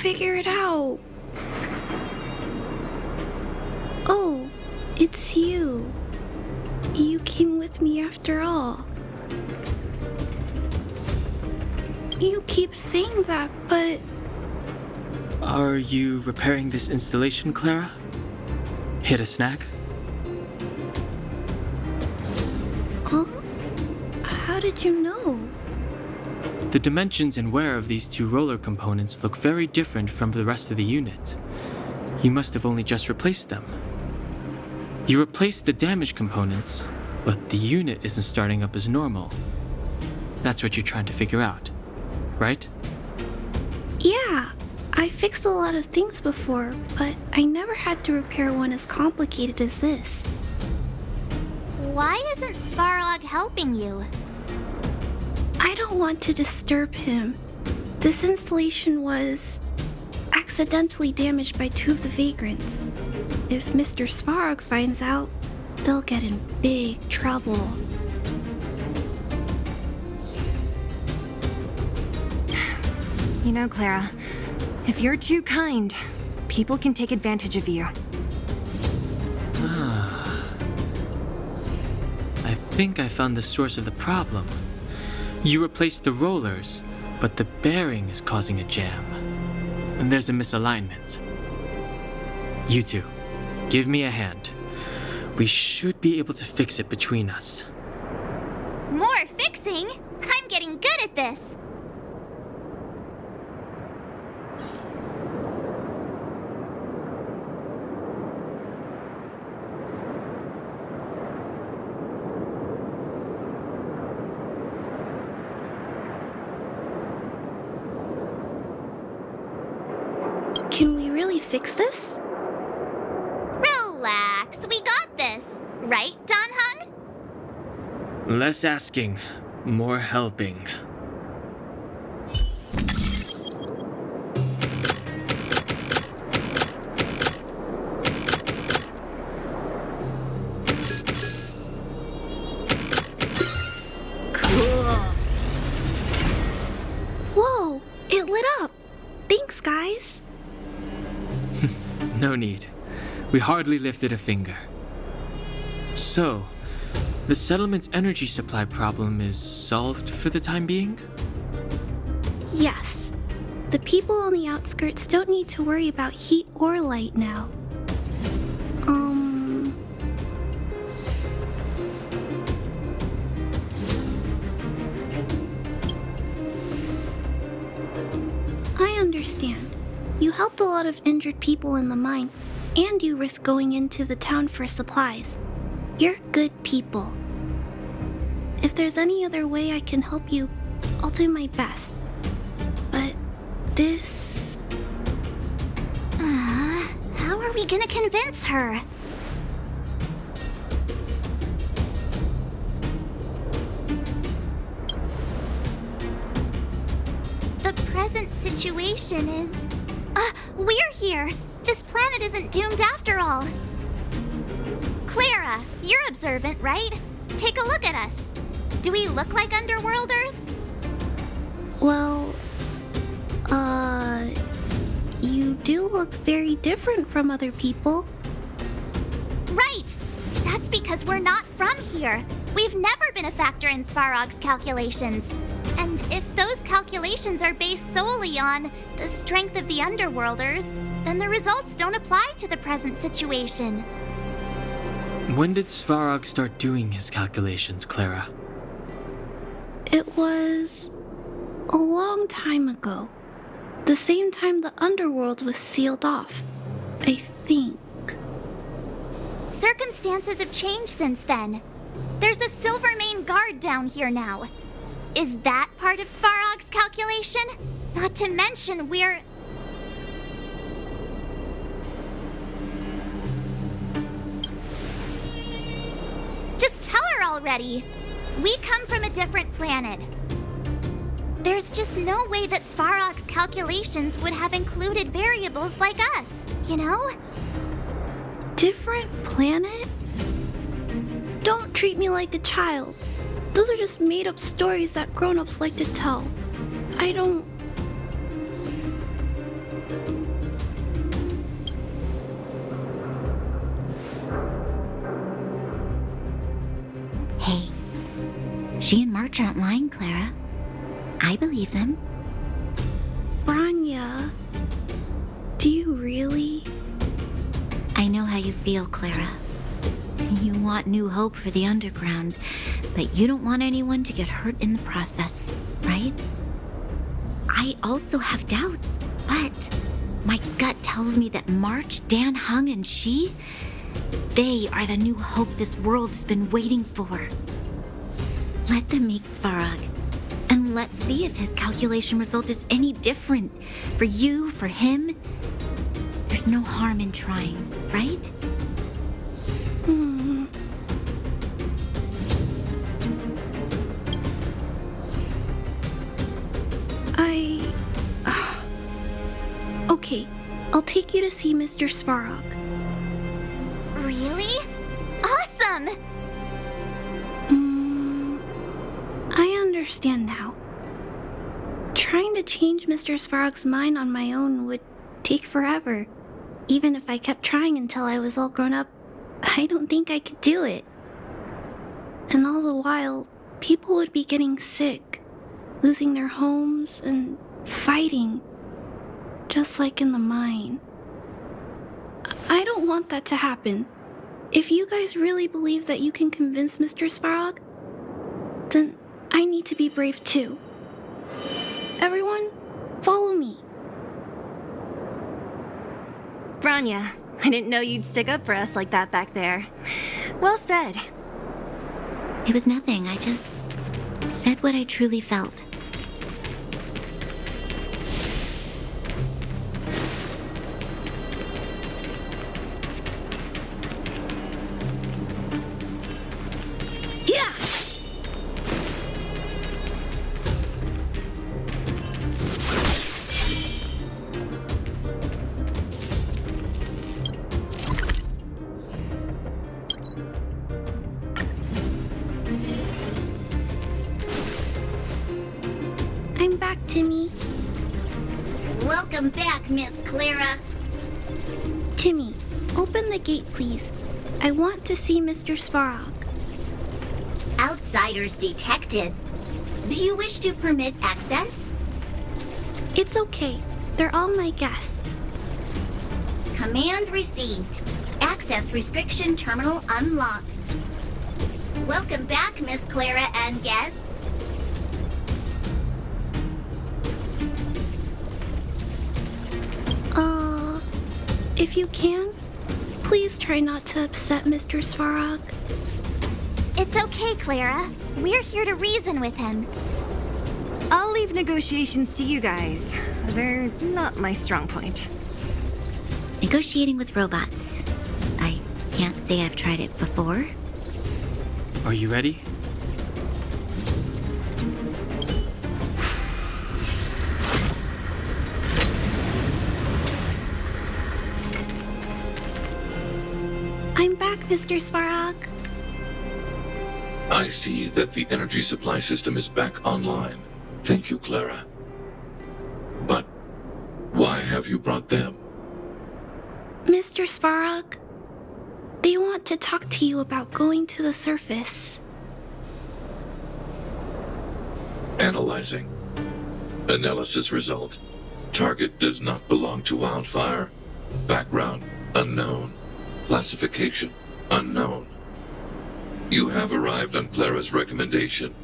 figure it out. Oh, it's you. You came with me after all. You keep saying that, but... Are you repairing this installation, Clara? Hit a snag? Huh? How did you know? The dimensions and wear of these two roller components look very different from the rest of the unit. You must have only just replaced them. You replaced the damaged components, but the unit isn't starting up as normal. That's what you're trying to figure out, right? Yeah, I fixed a lot of things before, but I never had to repair one as complicated as this. Why isn't Svarog helping you? I don't want to disturb him. This installation was accidentally damaged by two of the vagrants. If Mr. Svarog finds out, they'll get in big trouble. You know, Clara, if you're too kind, people can take advantage of you. I think I found the source of the problem. You replaced the rollers, but the bearing is causing a jam. And there's a misalignment. You two, give me a hand. We should be able to fix it between us. More fixing? I'm getting good at this. Can we really fix this? Relax, we got this. Right, Don Hung? Less asking, more helping. Whoa, it lit up. Thanks, guys. No need. We hardly lifted a finger. So, the settlement's energy supply problem is solved for the time being? Yes. The people on the outskirts don't need to worry about heat or light now. I understand. You helped a lot of injured people in the mine, and you risked going into the town for supplies. You're good people. If there's any other way I can help you, I'll do my best. But this... How are we gonna convince her? The present situation is... we're here! This planet isn't doomed after all! Clara, you're observant, right? Take a look at us. Do we look like Underworlders? Well, you do look very different from other people. Right! That's because we're not from here. We've never been a factor in Svarog's calculations. And if those calculations are based solely on the strength of the Underworlders, then the results don't apply to the present situation. When did Svarog start doing his calculations, Clara? It was a long time ago. The same time the underworld was sealed off, I think. Circumstances have changed since then. There's a Silvermane guard down here now. Is that part of Svarog's calculation? Not to mention we're... Just tell her already! We come from a different planet. There's just no way that Svarog's calculations would have included variables like us, you know? Different planet? Don't treat me like a child. Those are just made-up stories that grown-ups like to tell. I don't... Hey, she and March aren't lying, Clara. I believe them. Branya, do you really? I know how you feel, Clara. You want new hope for the underground, but you don't want anyone to get hurt in the process, right? I also have doubts, but my gut tells me that March, Dan Hung, and she, they are the new hope this world has been waiting for. Let them meet Svarog, and let's see if his calculation result is any different. For you, for him, there's no harm in trying, right? Okay, I'll take you to see Mr. Svarog. Really? Awesome! I understand now. Trying to change Mr. Svarog's mind on my own would take forever. Even if I kept trying until I was all grown up, I don't think I could do it. And all the while, people would be getting sick, losing their homes, and fighting. Just like in the mine. I don't want that to happen. If you guys really believe that you can convince Mr. Svarog, then I need to be brave too. Everyone, follow me. Branya, I didn't know you'd stick up for us like that back there. Well said. It was nothing. I just said what I truly felt. Yeah! I'm back, Timmy. Welcome back, Miss Clara. Timmy, open the gate, please. I want to see Mr. Svarog. Outsiders detected. Do you wish to permit access? It's okay. They're all my guests. Command received. Access restriction terminal unlocked. Welcome back, Miss Clara and guests. If you can, please try not to upset Mr. Svarog. It's okay, Clara. We're here to reason with him. I'll leave negotiations to you guys. They're not my strong point. Negotiating with robots. I can't say I've tried it before. Are you ready? I'm back, Mr. Svarog. I see that the energy supply system is back online. Thank you, Clara. But why have you brought them? Mr. Svarog, they want to talk to you about going to the surface. Analyzing. Analysis result. Target does not belong to Wildfire. Background unknown. Classification unknown. You have arrived on Clara's recommendation.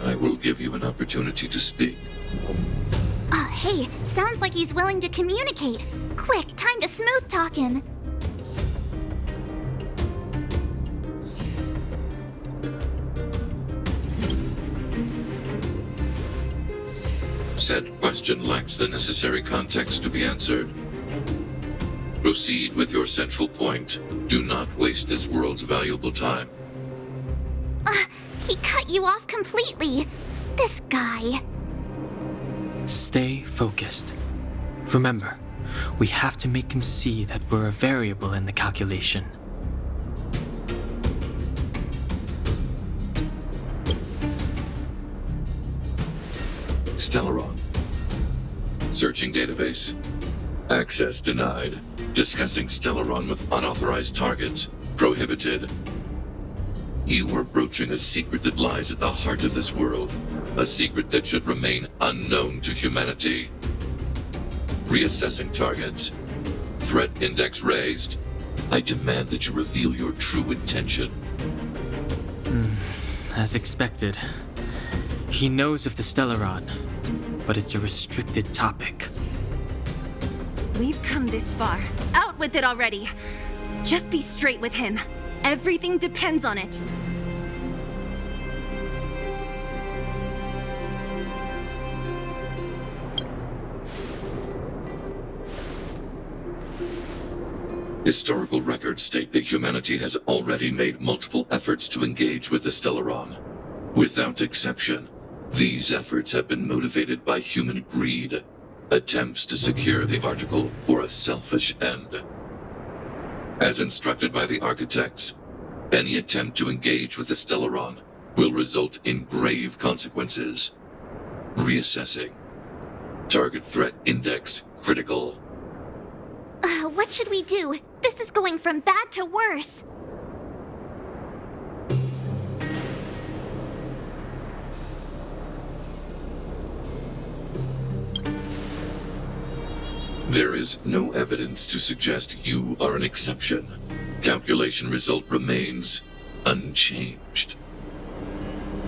I will give you an opportunity to speak. Hey, sounds like he's willing to communicate. Quick, time to smooth talk him. Said question lacks the necessary context to be answered. Proceed with your central point. Do not waste this world's valuable time. He cut you off completely. This guy. Stay focused. Remember, we have to make him see that we're a variable in the calculation. Stellaron. Searching database. Access denied. Discussing Stellaron with unauthorized targets prohibited. You were broaching a secret that lies at the heart of this world. A secret that should remain unknown to humanity. Reassessing targets. Threat index raised. I demand that you reveal your true intention. As expected. He knows of the Stellaron, but it's a restricted topic. We've come this far. Out with it already. Just be straight with him. Everything depends on it. Historical records state that humanity has already made multiple efforts to engage with the Stellaron. Without exception, these efforts have been motivated by human greed, attempts to secure the article for a selfish end. As instructed by the architects, any attempt to engage with the Stellaron will result in grave consequences. Reassessing. Target threat index critical. What should we do? This is going from bad to worse. There is no evidence to suggest you are an exception. Calculation result remains unchanged.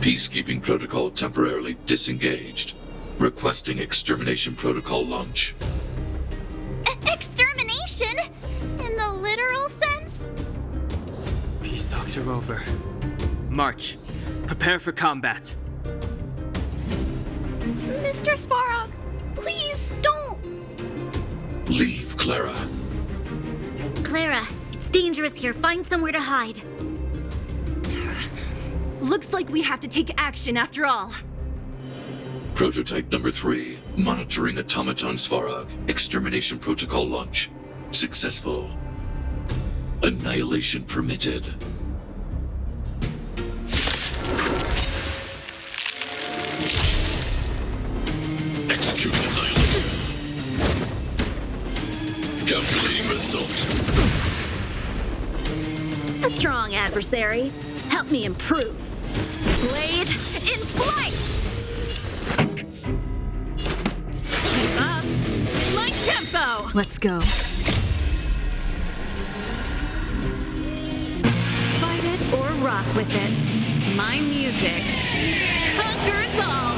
Peacekeeping protocol temporarily disengaged. Requesting extermination protocol launch. Extermination? In the literal sense? Peace talks are over. March. Prepare for combat. Mr. Svarog, please don't! Leave, Clara. Clara, it's dangerous here. Find somewhere to hide. Looks like we have to take action after all. Prototype number 3. Monitoring automaton Svarog. Extermination protocol launch. Successful. Annihilation permitted. Executing annihilation. Calculating result. A strong adversary. Help me improve. Blade in flight! Keep up! My tempo! Let's go. Fight it or rock with it. My music conquers all!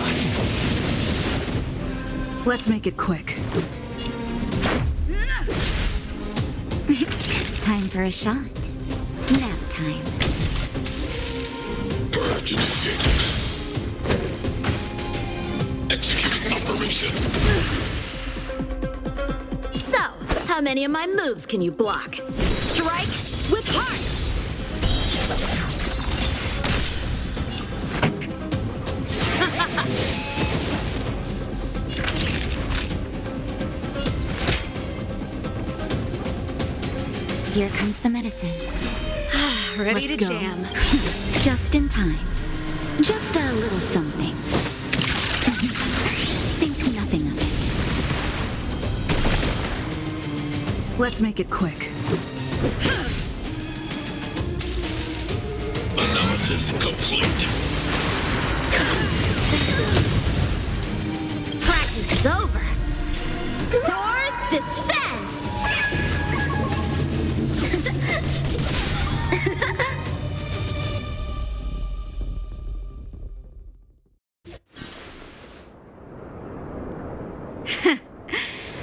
Let's make it quick. Time for a shot. Nap time. Purge initiated. Executing operation. So, how many of my moves can you block? Strike with heart! Here comes the medicine. Ready Let's to go. jam. Just in time. Just a little something. Think nothing of it. Let's make it quick. Analysis complete. Practice is over. Swords descend!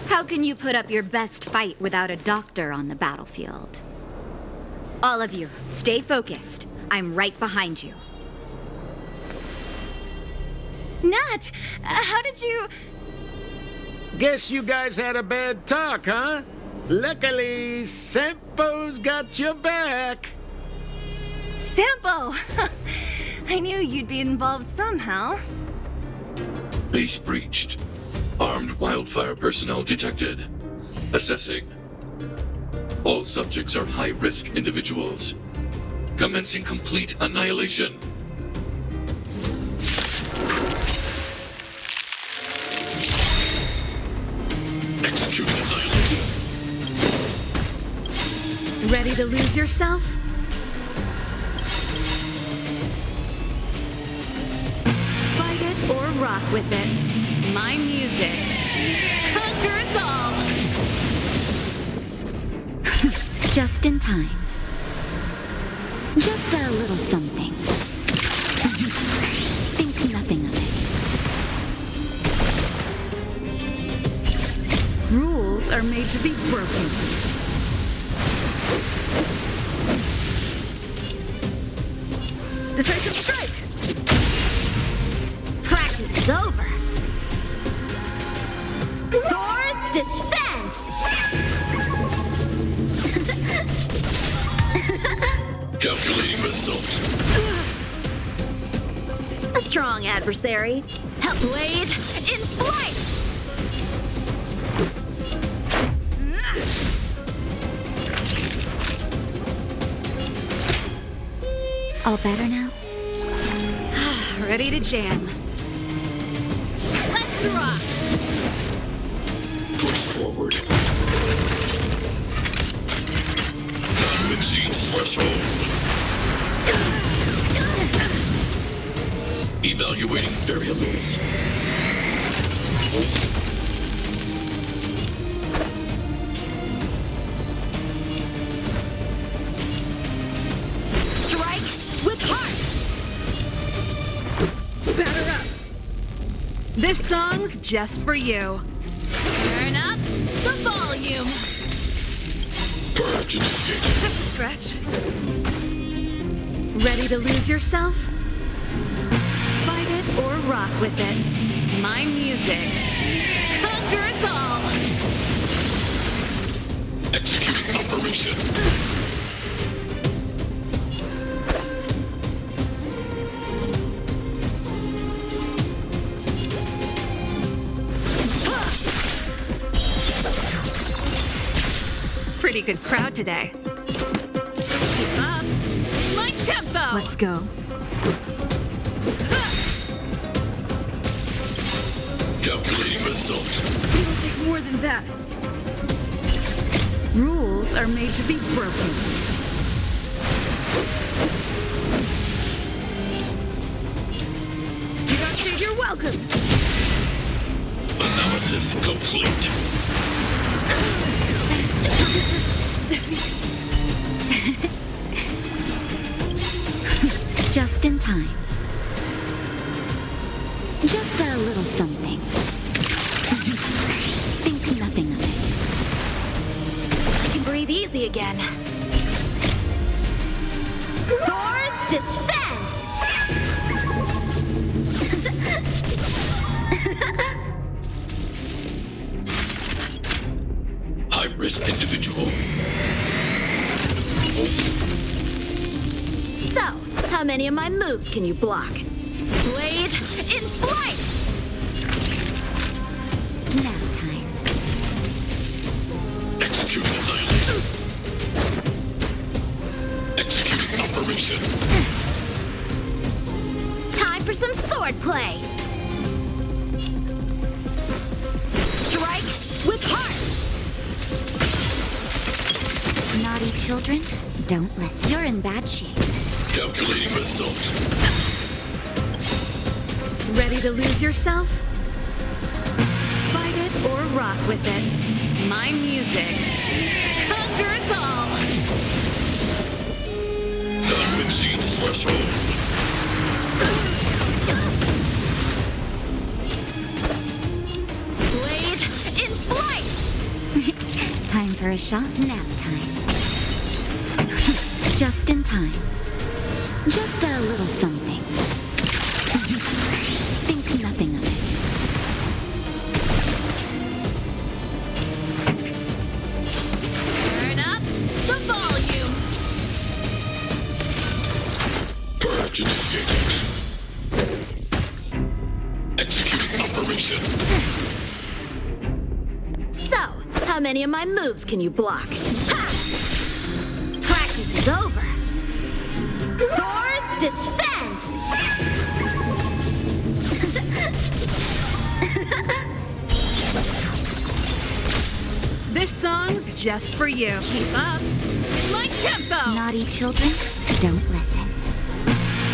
How can you put up your best fight without a doctor on the battlefield? All of you, stay focused. I'm right behind you. Nat, how did you... Guess you guys had a bad talk, huh? Luckily, Sampo's got your back. Sampo! I knew you'd be involved somehow. Base breached. Armed wildfire personnel detected. Assessing. All subjects are high-risk individuals. Commencing complete annihilation. Executing annihilation. Ready to lose yourself? Fight it or rock with it. My music conquers all. Just in time. Just a little something. Think nothing of it. Rules are made to be broken. Decisive strike! Practice is over. Swords descend! Calculating result. A strong adversary. Help blade in flight! All better now? Ready to jam. Let's rock! Push forward. Time exceeds threshold. Evaluating variables. Strike with heart! Batter up. This song's just for you. Turn up the volume! Purge initiated. Just a scratch. Ready to lose yourself? Fight it or rock with it. My music conquers all. Executing operation. Pretty good crowd today. Keep up. My tempo. Let's go. Calculating result. It'll take more than that. Rules are made to be broken. You don't say you're welcome. Analysis complete. This is defeat. Just in time. Just a little something. Think nothing of it. I can breathe easy again. Swords descend! High-risk individual. So, how many of my moves can you block? Blade in flight! Now time. Executing annihilation. Executing operation. Time for some sword play! Strike with heart! Naughty children, don't listen. You're in bad shape. Calculating result. Ready to lose yourself? Fight it or rock with it. My music conquers all. Time exceeds threshold. Blade in flight! Time for a shot. Nap time. Just in time. Just a little something. Think nothing of it. Turn up the volume! Purge initiated. Executing operation. So, how many of my moves can you block? Ha! Practice is over. Swords descend! This song's just for you. Keep up. my tempo! Naughty children, don't listen.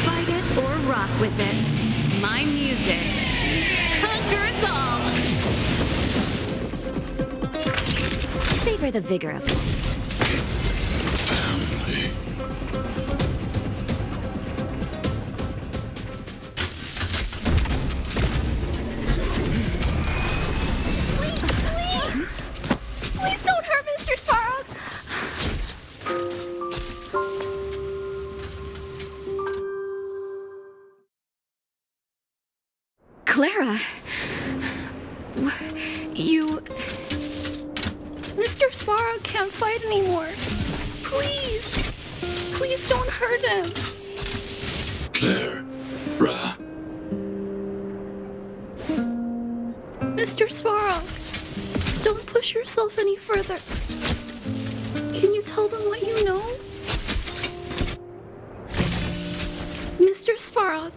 Fight it or rock with it. My music conquers all! Savor the vigor of it. Family. Please don't hurt Mr. Svarog! Clara! You... Mr. Svarog can't fight anymore. Please! Please don't hurt him! Clara. Mr. Svarog, don't push yourself any further. Can you tell them what you know? Mr. Svarog,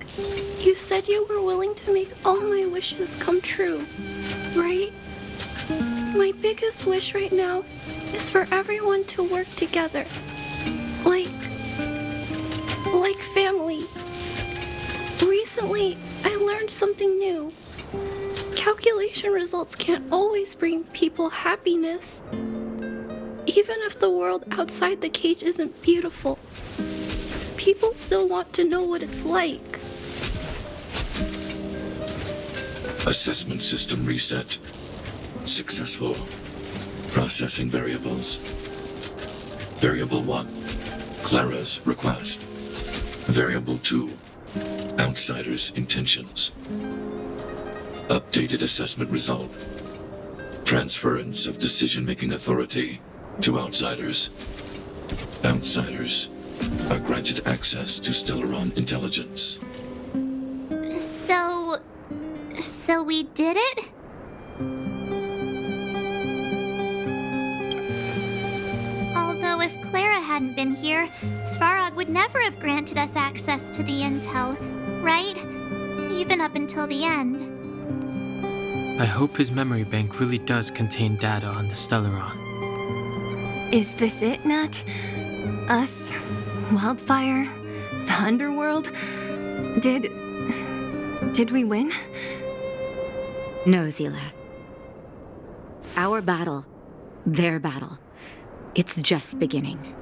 you said you were willing to make all my wishes come true, right? My biggest wish right now is for everyone to work together. Like family. Recently, I learned something new. Calculation results can't always bring people happiness. Even if the world outside the cage isn't beautiful, people still want to know what it's like. Assessment system reset. Successful. Processing variables. Variable 1. Clara's request. Variable 2. Outsider's intentions. Updated assessment result. Transference of decision-making authority to outsiders. Outsiders are granted access to Stellaron intelligence. So we did it? Although if Clara hadn't been here, Svarog would never have granted us access to the intel, right? Even up until the end. I hope his memory bank really does contain data on the Stellaron. Is this it, Nat? Us? Wildfire? The underworld? Did we win? No, Zila. Our battle, their battle, it's just beginning.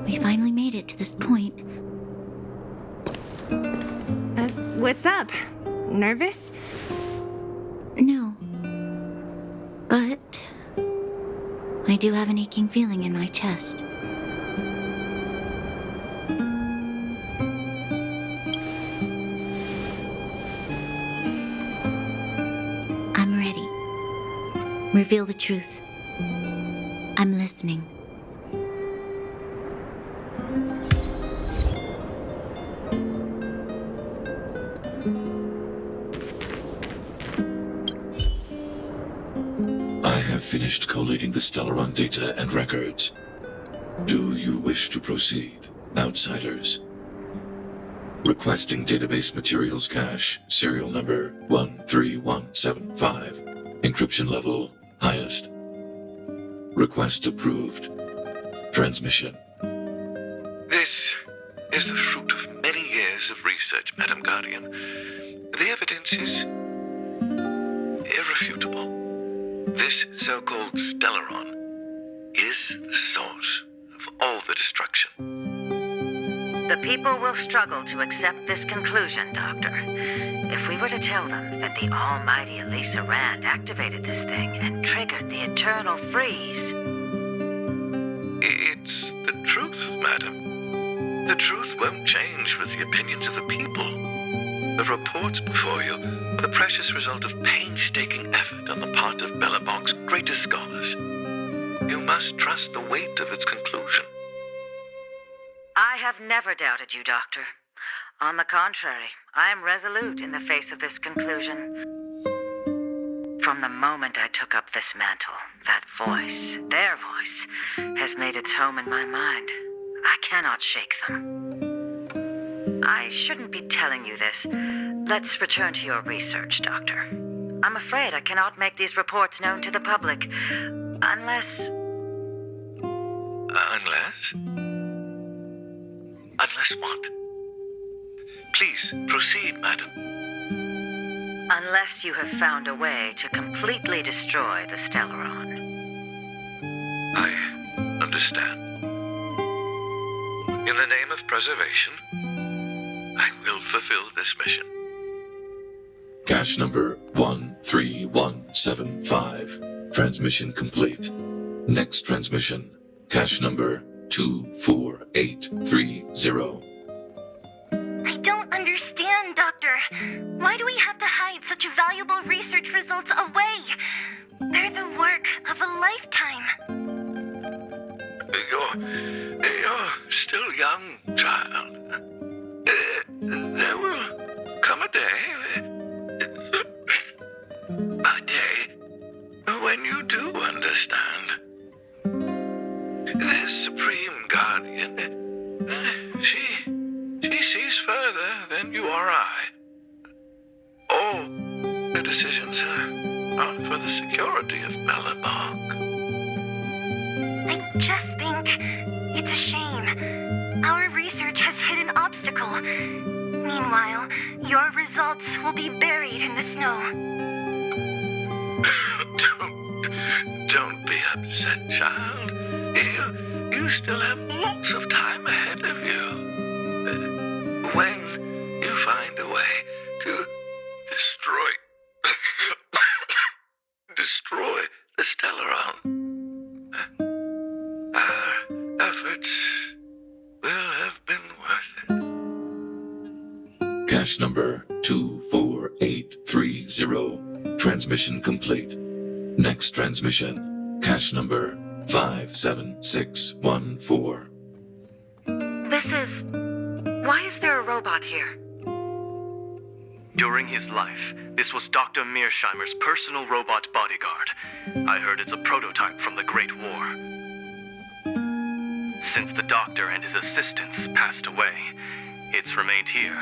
We finally made it to this point. What's up? Nervous? No. But I do have an aching feeling in my chest. I'm ready. Reveal the truth. I'm listening. Finished collating the Stellaron data and records. Do you wish to proceed, outsiders? Requesting database materials cache, serial number 13175. Encryption level, highest. Request approved. Transmission. This is the fruit of many years of research, Madam Guardian. The evidence is irrefutable. This so-called Stellaron is the source of all the destruction. The people will struggle to accept this conclusion, Doctor. If we were to tell them that the almighty Elisa Rand activated this thing and triggered the eternal freeze... It's the truth, madam. The truth won't change with the opinions of the people. The reports before you are the precious result of painstaking effort on the part of Belobog's greatest scholars. You must trust the weight of its conclusion. I have never doubted you, Doctor. On the contrary, I am resolute in the face of this conclusion. From the moment I took up this mantle, that voice, their voice, has made its home in my mind. I cannot shake them. I shouldn't be telling you this. Let's return to your research, Doctor. I'm afraid I cannot make these reports known to the public unless... Unless? Unless what? Please, proceed, madam. Unless you have found a way to completely destroy the Stellaron. I understand. In the name of preservation, I will fulfill this mission. Cache number 13175. Transmission complete. Next transmission. Cache number 24830. I don't understand, Doctor. Why do we have to hide such valuable research results away? They're the work of a lifetime. You're still young, child. There will come a day when you do understand. This Supreme Guardian, she sees further than you or I. All the decisions are for the security of Belobog. I just think it's a shame. Our research has hit an obstacle. Meanwhile, your results will be buried in the snow. Don't be upset, child. You still have lots of time ahead of you. When you find a way to destroy the Stellaron, our efforts will have been worth it. Cache number 24830. Transmission complete. Next transmission. Cache number 57614. Why is there a robot here? During his life, this was Dr. Mearsheimer's personal robot bodyguard. I heard it's a prototype from the Great War. Since the doctor and his assistants passed away, it's remained here.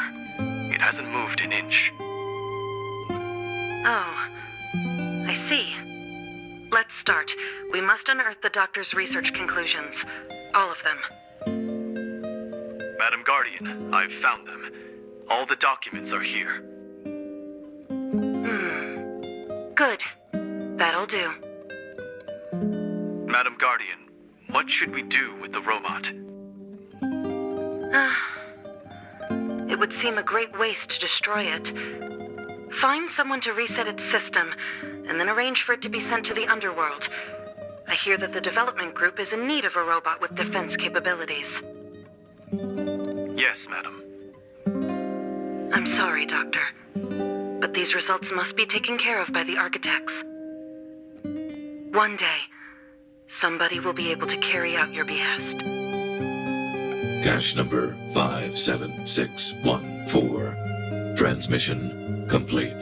It hasn't moved an inch. Oh, I see. Let's start. We must unearth the doctor's research conclusions. All of them. Madam Guardian, I've found them. All the documents are here. Good. That'll do. Madam Guardian, what should we do with the robot? It would seem a great waste to destroy it. Find someone to reset its system, and then arrange for it to be sent to the underworld. I hear that the development group is in need of a robot with defense capabilities. Yes, madam. I'm sorry, Doctor, but these results must be taken care of by the architects. One day, somebody will be able to carry out your behest. Cache number 57614. Transmission complete.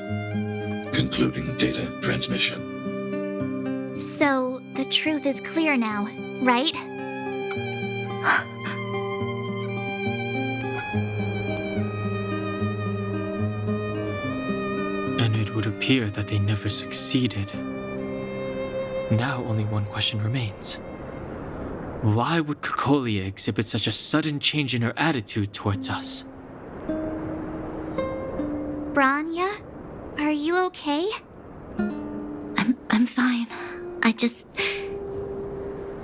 Concluding data transmission. So, the truth is clear now, right? And it would appear that they never succeeded. Now only one question remains. Why would Kokolia exhibit such a sudden change in her attitude towards us? Branya? Are you okay? I'm fine. I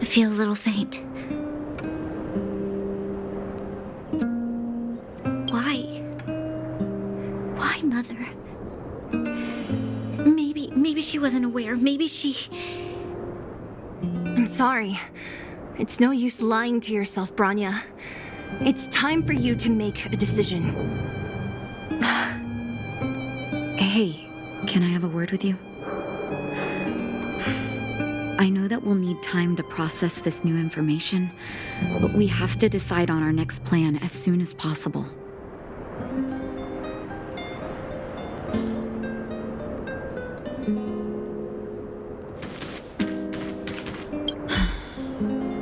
feel a little faint. Why? Why, Mother? Maybe she wasn't aware. Maybe she... I'm sorry. It's no use lying to yourself, Branya. It's time for you to make a decision. Hey, can I have a word with you? I know that we'll need time to process this new information, but we have to decide on our next plan as soon as possible.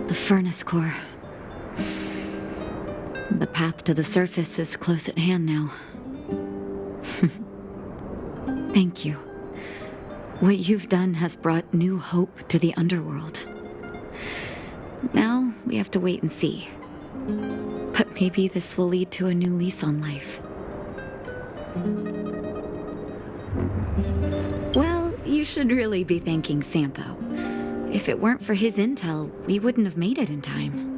The furnace core. The path to the surface is close at hand now. Thank you. What you've done has brought new hope to the underworld. Now we have to wait and see. But maybe this will lead to a new lease on life. Well, you should really be thanking Sampo. If it weren't for his intel, we wouldn't have made it in time.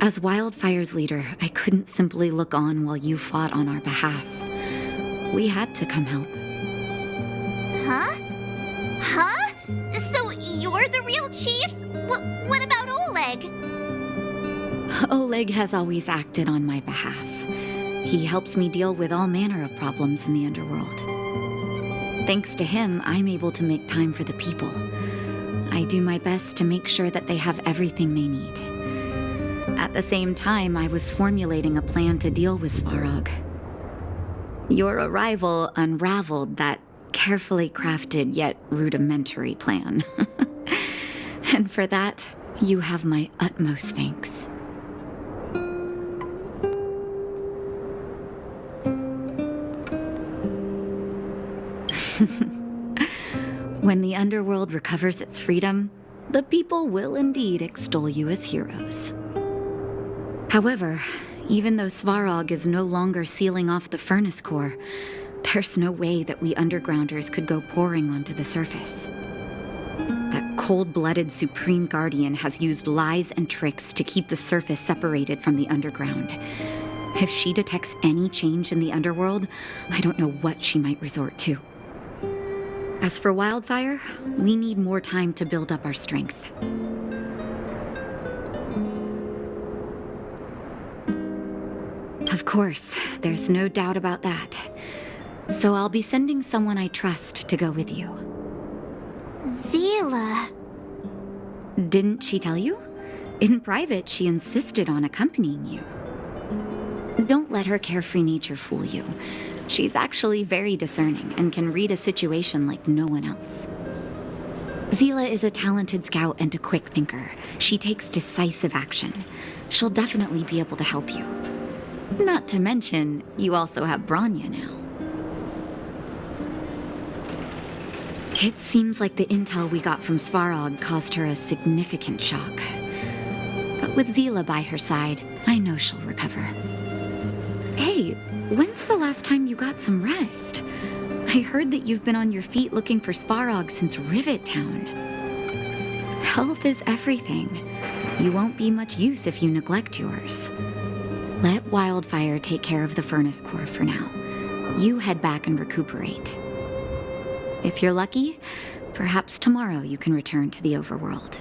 As Wildfire's leader, I couldn't simply look on while you fought on our behalf. We had to come help. Huh? Huh? So you're the real chief? What about Oleg? Oleg has always acted on my behalf. He helps me deal with all manner of problems in the underworld. Thanks to him, I'm able to make time for the people. I do my best to make sure that they have everything they need. At the same time, I was formulating a plan to deal with Svarog. Your arrival unraveled that carefully crafted yet rudimentary plan. And for that, you have my utmost thanks. When the underworld recovers its freedom, the people will indeed extol you as heroes. However, even though Svarog is no longer sealing off the furnace core, there's no way that we undergrounders could go pouring onto the surface. That cold-blooded Supreme Guardian has used lies and tricks to keep the surface separated from the underground. If she detects any change in the underworld, I don't know what she might resort to. As for Wildfire, we need more time to build up our strength. Of course, there's no doubt about that. So I'll be sending someone I trust to go with you. Zila. Didn't she tell you? In private, she insisted on accompanying you. Don't let her carefree nature fool you. She's actually very discerning and can read a situation like no one else. Zila is a talented scout and a quick thinker. She takes decisive action. She'll definitely be able to help you. Not to mention, you also have Branya now. It seems like the intel we got from Svarog caused her a significant shock. But with Zila by her side, I know she'll recover. Hey, when's the last time you got some rest? I heard that you've been on your feet looking for Svarog since Rivet Town. Health is everything. You won't be much use if you neglect yours. Let Wildfire take care of the furnace core for now. You head back and recuperate. If you're lucky, perhaps tomorrow you can return to the overworld.